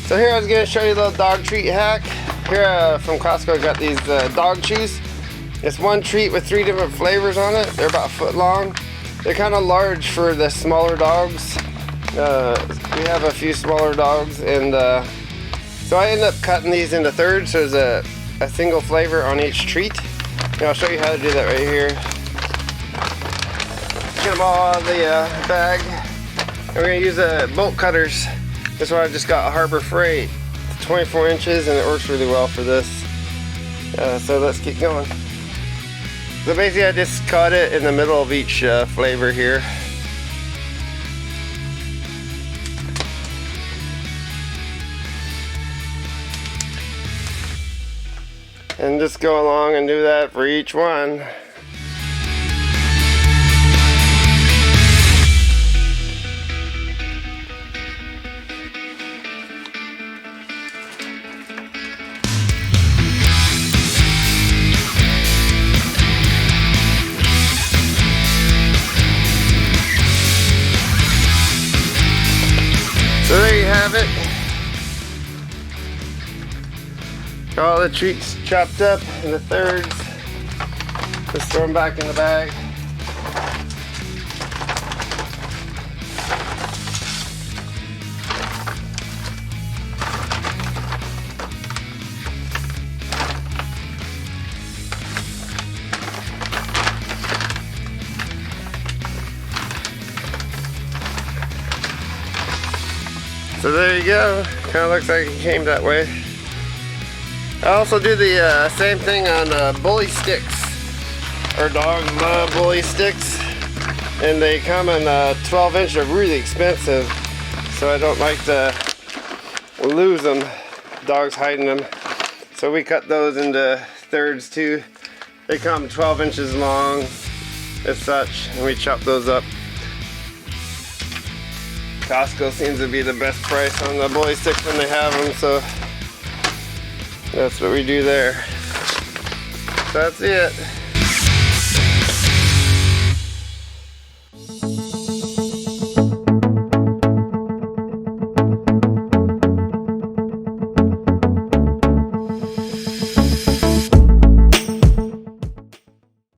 So here I was going to show you a little dog treat hack. Here from Costco I got these dog chews. It's one treat with 3 different flavors on it. They're about a foot long. They're kind of large for the smaller dogs. We have a few smaller dogs, and so I end up cutting these into thirds. So there's a single flavor on each treat. And I'll show you how to do that right here. Get them all out of the bag. And we're going to use bolt cutters. This one I just got a Harbor Freight. It's 24 inches and it works really well for this. So let's keep going. So basically I just cut it in the middle of each flavor here. And just go along and do that for each one. So there you have it. All the treats chopped up into thirds. Just throw them back in the bag. So there you go. Kind of looks like it came that way. I also do the same thing on bully sticks. Our dogs love bully sticks, and they come in 12 inch. They're really expensive, so I don't like to lose them. Dogs hiding them, so we cut those into thirds too. They come 12 inches long as such, and we chop those up. Costco seems to be the best price on the bully sticks when they have them, so that's what we do there. So that's it.